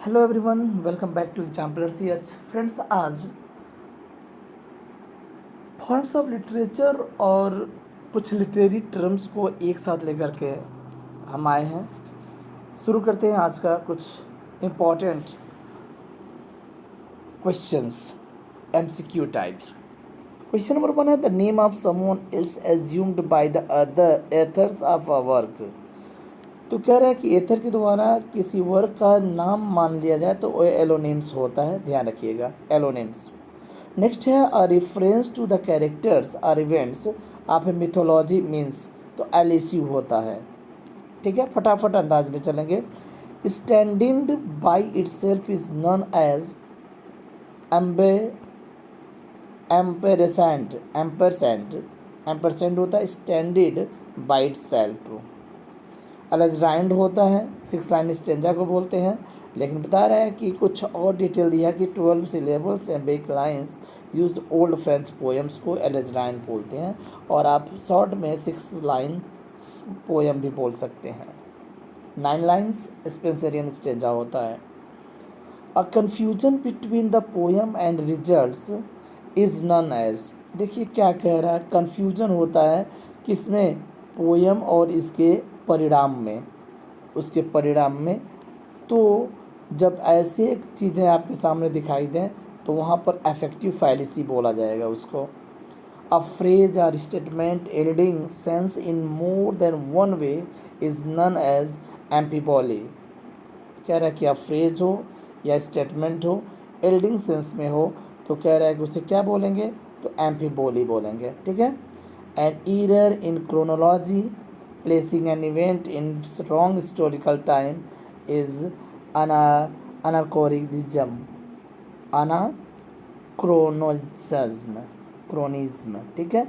Hello everyone, welcome back to exemplar C H. Friends, आज forms of literature और कुछ literary terms को एक साथ लेकर के हम आए हैं। शुरू करते हैं आज का कुछ important questions, MCQ types. Question number 1 है the name of someone is assumed by the other authors of a work. तो कह रहा है कि एथर के द्वारा किसी वर्क का नाम मान लिया जाए तो वो एलोनिम्स होता है, ध्यान रखिएगा, एलोनिम्स। नेक्स्ट है a reference to the characters और events of a mythology means, तो एलिसिव होता है। ठीक है, फटाफट अंदाज में चलेंगे। Standing by itself is known as एम्बे एम्पेरसेंट एम्परसेंट एम्परसेंट होता है स्टैंडिड बाई इट सेल्फ। अलेजराइंड होता है, 6 लाइन स्टेंजा को बोलते हैं, लेकिन बता रहा है कि कुछ और डिटेल दिया कि 12 syllables and back lines used old French poems को एलेजराइंड बोलते हैं, और आप शॉर्ट में 6 लाइन पोएम भी बोल सकते हैं। 9 लाइन्स स्पेंसरियन स्टेंजा होता है। A confusion between the poem and results is known as, देखिए क्या कह रहा है, कन्फ्यूजन होता है किसमें, पोएम और इसके परिणाम में, उसके परिणाम में। तो जब ऐसे चीज़ें आपके सामने दिखाई दें तो वहाँ पर अफेक्टिव फैलेसी बोला जाएगा उसको। अ फ्रेज और statement yielding sense in more than one way is known as amphiboly. कह रहा है कि आप फ्रेज हो या स्टेटमेंट हो, एल्डिंग सेंस में हो, तो कह रहा है कि उसे क्या बोलेंगे, तो एम्पीबॉली बोलेंगे। ठीक है। An error in chronology placing an event in wrong historical time is anachronism, anachronism, chronism. ठीक है,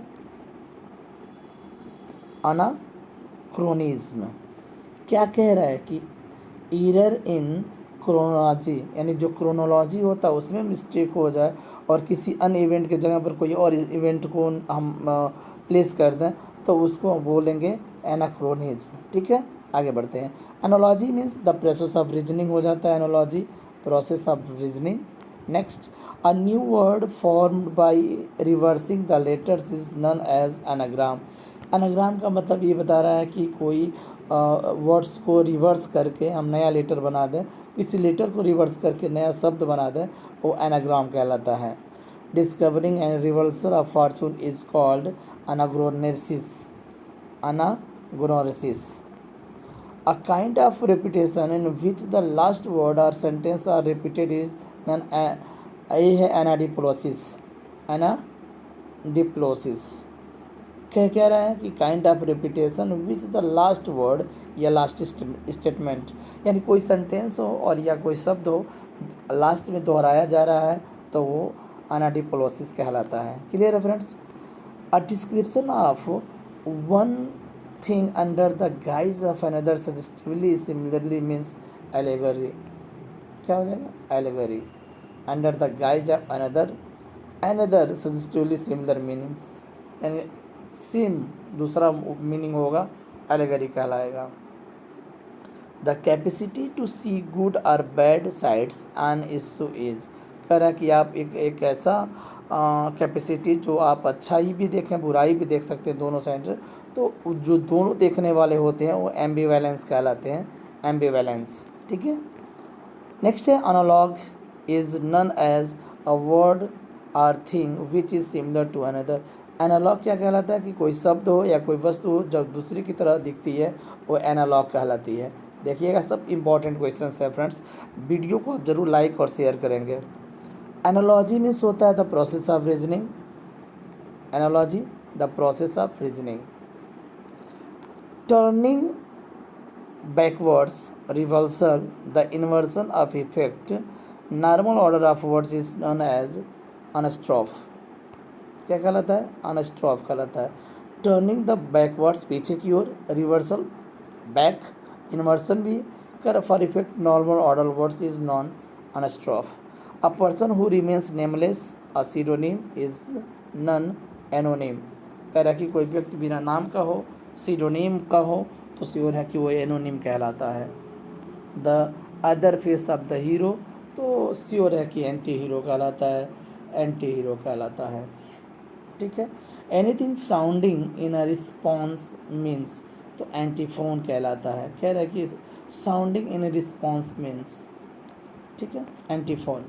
अनाक्रोनिज्म। क्या कह रहा है कि ईरर इन क्रोनोलॉजी, यानी जो क्रोनोलॉजी होता है उसमें मिस्टेक हो जाए और किसी अन्य इवेंट के जगह पर कोई और इवेंट को हम प्लेस कर दें तो उसको बोलेंगे एनाक्रोनिज्म। ठीक है, आगे बढ़ते हैं। Analogy means the process of reasoning हो जाता है, analogy process of reasoning. Next, a new word formed by reversing the letters is known as anagram. Anagram का मतलब ये बता रहा है कि कोई वर्ड्स को रिवर्स करके हम नया लेटर बना दें, किसी लेटर को रिवर्स करके नया शब्द बना दें, वो एनाग्राम कहलाता है। Discovering and reversal of fortune is called anagnorisis, anagnorisis. A kind of repetition in which the last word और sentence are repeated is known, ये है एनाडिप्लोसिस, एनाडिप्लोसिस। कह रहा है कि kind of repetition which the last word या last statement, यानी कोई सेंटेंस हो और या कोई शब्द हो लास्ट में दोहराया जा रहा है तो वो अनाडिप्लोसिस कहलाता है। क्लियर है friends. A description of one thing under the guise of another suggestively similarly means allegory. क्या हो जाएगा, allegory. Under the guise of another suggestively similar meanings, यानी सेम दूसरा मीनिंग होगा, एलेगरी कहलाएगा। The capacity to see good और bad sides an issue is, कह रहा है कि आप एक ऐसा कैपेसिटी जो आप अच्छाई भी देखें बुराई भी देख सकते हैं दोनों साइड से, तो जो दोनों देखने वाले होते हैं वो एम्बिवैलेंस कहलाते हैं, एम्बिवैलेंस। ठीक है। नेक्स्ट है analog is known as a word or thing which is similar to another. Analog क्या कहलाता है कि कोई शब्द हो या कोई वस्तु हो जब दूसरी की तरह दिखती है वो एनालॉग कहलाती है। देखिएगा, सब इंपॉर्टेंट क्वेश्चंस है फ्रेंड्स, वीडियो को आप जरूर लाइक और शेयर करेंगे। एनालॉजी मीन्स होता है the process of reasoning, analogy the process of reasoning. Turning backwards, reversal, the inversion of effect, normal order of words is known as anastrophe। क्या कहलाता है, अनस्ट्रॉफ कहलाता है। टर्निंग द बैकवर्ड्स, पीछे की ओर, रिवर्सल बैक, इन्वर्सन भी कर, for effect normal order words is known anastrophe. A person who remains nameless a pseudonym is known anonym. कह रहा है कि कोई व्यक्ति बिना नाम का हो, सीडोनिम का हो, तो श्योर है कि वो एनोनिम कहलाता है। The other face of the hero, तो श्योर है कि एंटी हीरो कहलाता है, एंटी हीरो कहलाता है। ठीक है। Anything sounding in a response means, तो एंटीफोन कहलाता है। कह रहा है कि साउंडिंग इन रिस्पॉन्स मीन्स, ठीक है, antiphon.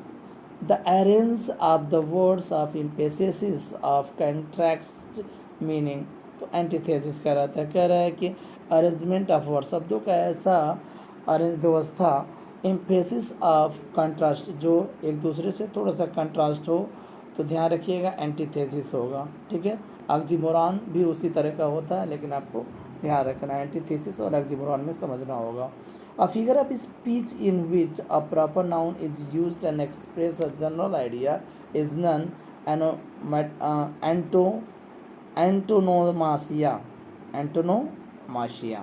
The arrange of the words of emphasis of contract meaning, तो एंटीथेसिस कहलाता है। कह रहा है कि अरेंजमेंट ऑफ वर्ड, शब्दों का ऐसा अरेंज व्यवस्था, इम्फेसिस ऑफ कंट्रास्ट, जो एक दूसरे से थोड़ा सा कंट्रास्ट हो, तो ध्यान रखिएगा एंटीथेसिस होगा। ठीक है। ऑक्सीमोरॉन भी उसी तरह का होता है, लेकिन आपको ध्यान रखना है एंटीथेसिस और ऑक्सीमोरॉन में समझना होगा। A figure of speech in which a proper noun is used and express a general idea is known antonomasia. Antonomasia.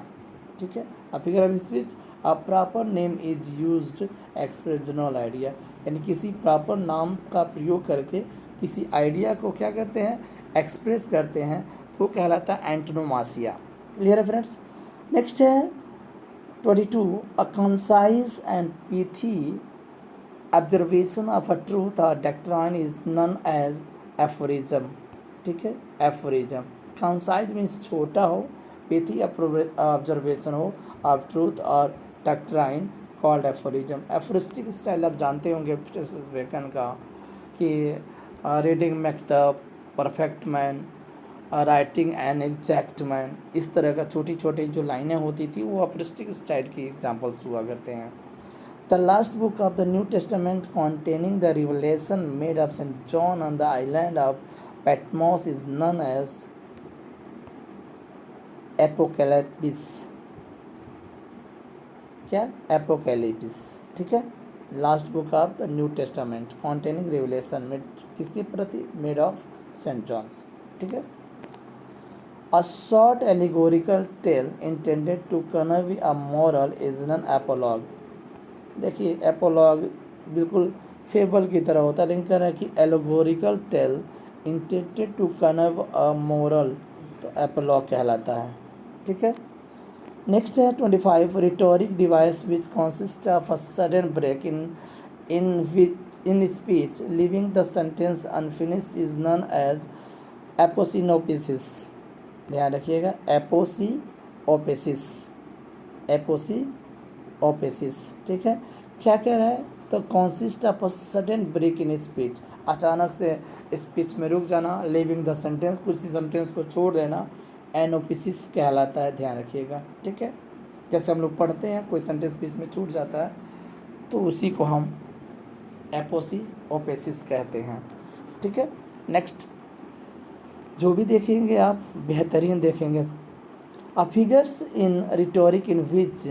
ठीक है। A figure of speech, a proper name is used express general idea, यानी किसी proper नाम का प्रयोग करके किसी idea को क्या करते हैं, एक्सप्रेस करते हैं, वो कहलाता है एंटोनोमासिया। क्लियर है फ्रेंड्स। नेक्स्ट है 22, a concise and pithy observation of a truth or doctrine is known as aphorism। ठीक है, aphorism। concise मीन्स छोटा हो, pithy ऑब्जर्वेशन हो ऑफ ट्रूथ और doctrine called aphorism। aphoristic style आप जानते होंगे फ्रांसिस बेकन का, कि reading makeup, perfect man, writing an exact man, इस तरह का छोटी छोटी जो लाइनें होती थी वो अपरिस्टिक स्टाइल की एग्जाम्पल्स हुआ करते हैं। The last book of the New Testament containing the revelation made of Saint John on the island of Patmos is known as apocalypse. क्या? एपोकैलिप्स। ठीक है। Last book of the New Testament containing revelation made, किसके प्रति? Made of Saint John's. ठीक है। A short allegorical tale intended to convey a moral is an apologue। देखिए एपोलॉग बिल्कुल fable की तरह होता है, लेकिन कह रहा है कि allegorical tale intended to convey a moral, तो एपोलॉग कहलाता है। ठीक है। नेक्स्ट है 25, rhetoric device which consist of a sudden break in speech leaving the sentence unfinished is known as aposiopesis. ध्यान रखिएगा, एपोसिओपेसिस, एपोसिओपेसिस। ठीक है। क्या कह रहा है? तो consist of a sudden break in speech, अचानक से स्पीच में रुक जाना, लिविंग द सेंटेंस, कुछ सेंटेंस को छोड़ देना, एनोपिसिस कहलाता है। ध्यान रखिएगा। ठीक है। जैसे हम लोग पढ़ते हैं कोई सेंटेंस बीच में छूट जाता है, तो उसी को हम एपोसिओपेसिस कहते हैं। ठीक है। नेक्स्ट जो भी देखेंगे आप बेहतरीन देखेंगे। A figures in rhetoric in which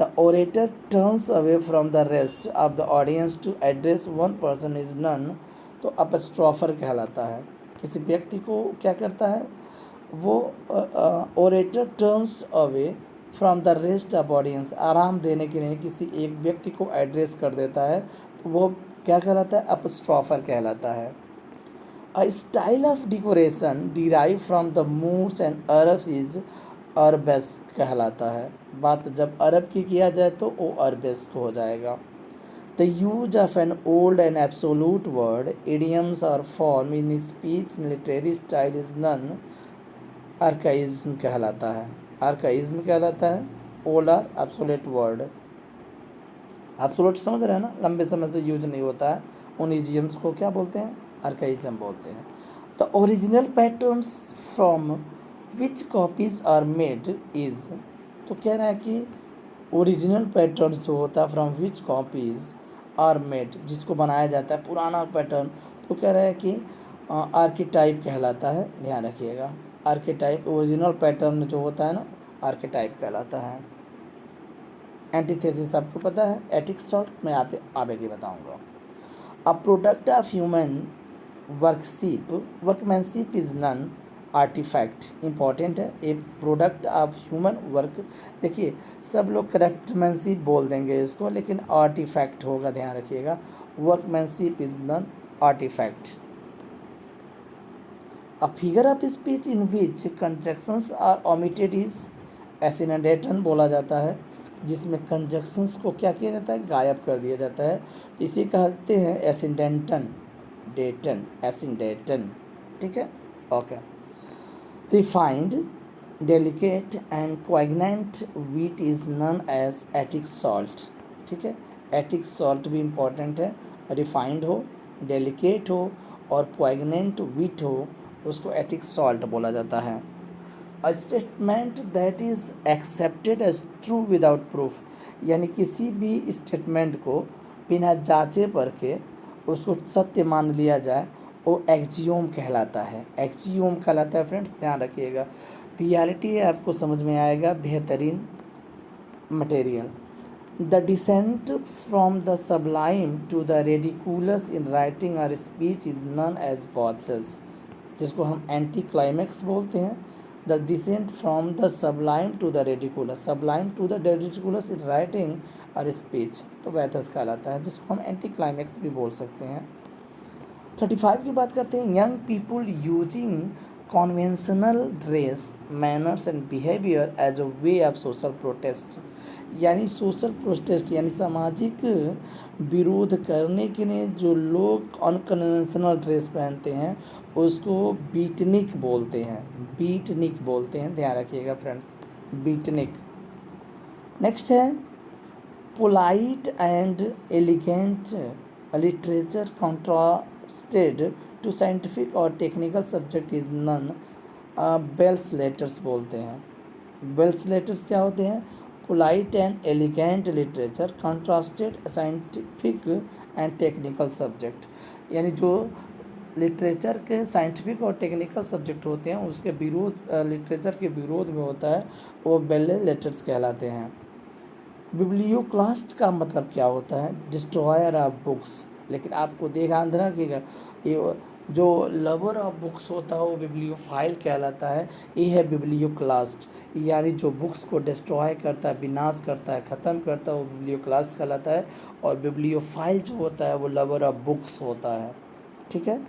the orator turns away from the rest of the audience to address one person is known, तो अपस्ट्रॉफर कहलाता है। किसी व्यक्ति को क्या करता है वो, orator turns away from the rest of audience, आराम देने के लिए किसी एक व्यक्ति को एड्रेस कर देता है, तो वो क्या कहलाता है? अपस्ट्रॉफर कहलाता है। A style of decoration derived from the Moors and Arabs is arabesque कहलाता है। बात जब अरब की किया जाए तो वो अरबेस्क हो जाएगा। The use of an old and absolute word, idioms or form in speech in literary style is none archaism कहलाता है। archaism कहलाता है old or absolute word। absolute समझ रहे हैं ना, लंबे समय से यूज नहीं होता है, उन idioms को क्या बोलते हैं? आर्काइज्म बोलते हैं। The original patterns from which copies are made is, तो कह रहा है कि ओरिजिनल पैटर्न्स जो होता है from which copies are made, जिसको बनाया जाता है पुराना पैटर्न, तो कह रहा है कि आर्किटाइप कहलाता है। ध्यान रखिएगा, आर्किटाइप ओरिजिनल पैटर्न जो होता है ना, आर्किटाइप कहलाता है। एंटीथेसिस आपको पता है, एथिक्स शॉर्ट मैं आगे बताऊंगा। A product of human workmanship is known artifact, important है। A product of human work, देखिए सब लोग क्राफ्टमैनशिप बोल देंगे इसको, लेकिन आर्टिफैक्ट होगा, ध्यान रखिएगा। Workmanship is known artefact. A figure of speech in which conjunctions are omitted is asyndeton बोला जाता है। जिसमें कंजक्शंस को क्या किया जाता है, गायब कर दिया जाता है। इसे कहते हैं एसिडेंटन, ठीक है, okay. Refined, delicate and poignant wit is known as Attic salt, ठीक है। एटिक सॉल्ट भी इम्पॉर्टेंट है। रिफाइंड हो, डेलिकेट हो और पोइग्नेंट वीट हो, उसको एटिक सॉल्ट बोला जाता है। A statement that is accepted as true without proof, यानी किसी भी स्टेटमेंट को बिना जांचे परखे उसको सत्य मान लिया जाए, वो एक्जियोम कहलाता है। एक्जियोम कहलाता है फ्रेंड्स, ध्यान रखिएगा। रियलिटी है, आपको समझ में आएगा, बेहतरीन material. The descent from the sublime to the ridiculous in writing और स्पीच इज नन एज वॉचेस, जिसको हम एंटी क्लाइमैक्स बोलते हैं। The descent from the sublime to the ridiculous in writing और स्पीच, तो वैथस कहलाता है, जिसको हम एंटी क्लाइमैक्स भी बोल सकते हैं। 35 की बात करते हैं। Young people using conventional dress, manners and behaviour as a way of social protest, यानी सोशल प्रोटेस्ट यानी सामाजिक विरोध करने के लिए जो लोग अनकन्वेंशनल ड्रेस पहनते हैं उसको बीटनिक बोलते हैं, ध्यान रखिएगा फ्रेंड्स, बीटनिक। नेक्स्ट है polite and elegant literature contrasted to scientific और technical subject is known, belles lettres बोलते हैं। बेल्स लेटर्स क्या होते हैं? Polite and elegant literature contrasted scientific and technical subject, यानी जो लिटरेचर के साइंटिफिक और टेक्निकल सब्जेक्ट होते हैं उसके विरोध, लिटरेचर के विरोध में होता है, वो बेल लेटर्स कहलाते हैं। बिब्लियोक्लास्ट का मतलब क्या होता है? डिस्ट्रॉयर ऑफ बुक्स, लेकिन आपको ध्यान रखिएगा, ये जो लवर ऑफ बुक्स होता है वो बिब्लियोफाइल कहलाता है। ये है बिब्लियोक्लास्ट, यानी जो बुक्स को डिस्ट्रॉय करता है, विनाश करता है, ख़त्म करता है, वो बिब्लियोक्लास्ट कहलाता है। और बिब्लियोफाइल जो होता है वो लवर ऑफ बुक्स होता है, ठीक है।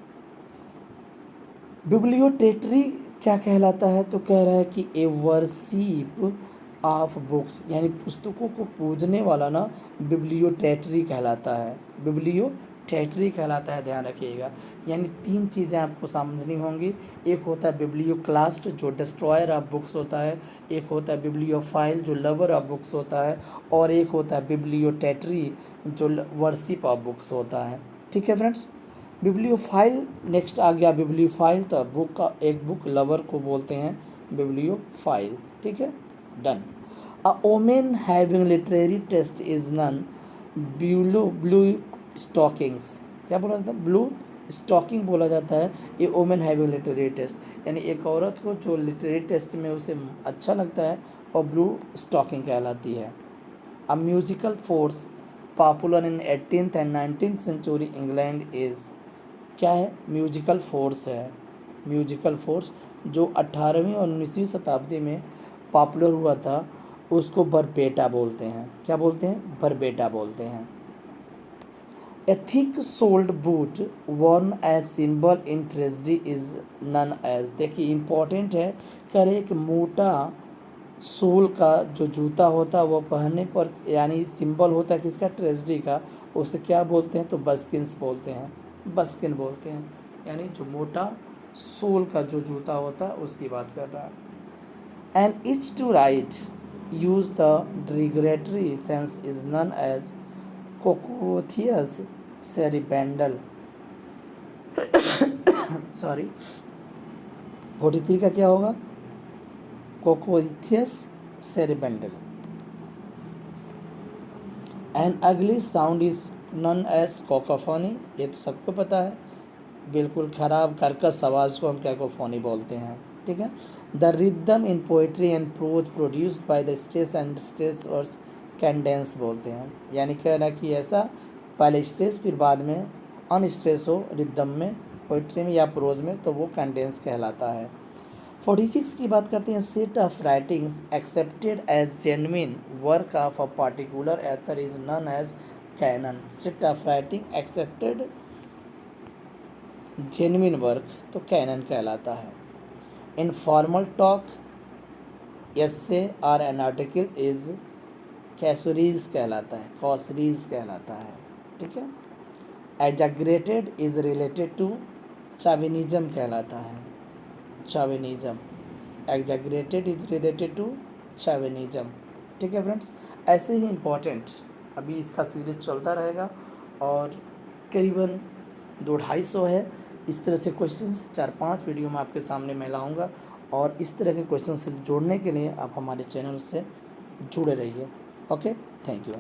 बिब्लियोटेटरी क्या कहलाता है? तो कह रहा है कि ए वर्शिप ऑफ बुक्स, यानी पुस्तकों को पूजने वाला ना बिब्लियोटेटरी कहलाता है, बिब्लियोटेटरी कहलाता है, ध्यान रखिएगा। यानी 3 चीज़ें आपको समझनी होंगी। एक होता है बिब्लियोक्लास्ट जो डिस्ट्रॉयर ऑफ बुक्स होता है, एक होता है बिब्लियोफाइल जो लवर ऑफ बुक्स होता है, और एक होता है बिब्लियोटेटरी जो वर्शिप ऑफ बुक्स होता है, ठीक है फ्रेंड्स। बिब्लियोफाइल नेक्स्ट आ गया। बिब्लियोफाइल तो बुक का, एक बुक लवर को बोलते हैं बिब्लियोफाइल, ठीक है, done. A woman having literary taste is known blue stockings, क्या बोला जाता है? ब्लू स्टॉकिंग बोला जाता है ये ओमेन हैविंग लिटरेरी टेस्ट, यानी एक औरत को जो लिटरेरी टेस्ट में उसे अच्छा लगता है और ब्लू स्टॉकिंग कहलाती है। A musical farce popular in 18th and 19th century England is, क्या है? म्यूजिकल फोर्स है। म्यूजिकल फोर्स जो 18वीं और 19वीं शताब्दी में पॉपुलर हुआ था उसको बरबेटा बोलते हैं। क्या बोलते हैं? बरबेटा बोलते हैं। A thick soled boot worn as symbol in tragedy is known as, देखिए इंपॉर्टेंट है, करे एक मोटा सोल का जो जूता होता है वो पहनने पर यानी सिंबल होता है किसका? ट्रेजडी का, उसे क्या बोलते हैं? तो बस्किन्स बोलते हैं, बस्किन बोलते हैं, यानी जो मोटा सोल का जो जूता होता है उसकी बात कर रहा है। An itch to write use the derogatory sense is known as cacoethes scribendi, sorry 43 का क्या होगा? Cacoethes scribendi. And ugly sound is known as cacophony, ये तो सबको पता है, बिल्कुल खराब कर्कश आवाज़ को हम कैकोफोनी बोलते हैं, ठीक है। The rhythm in poetry and prose produced by the stress and stress verse cadence बोलते हैं, यानी कह रहा कि ऐसा पहले स्ट्रेस फिर बाद में अनस्ट्रेस हो रिदम में, पोइट्री में या प्रोज में, तो वो कैंडेंस कहलाता है। 46 की बात करते हैं। Set of writings accepted as genuine work of a particular author is known as canon. Set of writing accepted genuine work तो कैनन कहलाता है। इनफॉर्मल टॉक एसे और एन आर्टिकल इज कैसरीज कहलाता है, कॉसरीज कहलाता है। ठीक है। Exaggerated is related to chauvinism कहलाता है, chauvinism. Exaggerated is related to chauvinism. ठीक है फ्रेंड्स, ऐसे ही इम्पोर्टेंट अभी इसका सीरीज चलता रहेगा और करीबन 200-250 है। इस तरह से क्वेश्चंस 4-5 वीडियो में आपके सामने मैं लाऊंगा और इस तरह के क्वेश्चन से जोड़ने के लिए आप हमारे चैनल से जुड़े रहिए। Okay, thank you.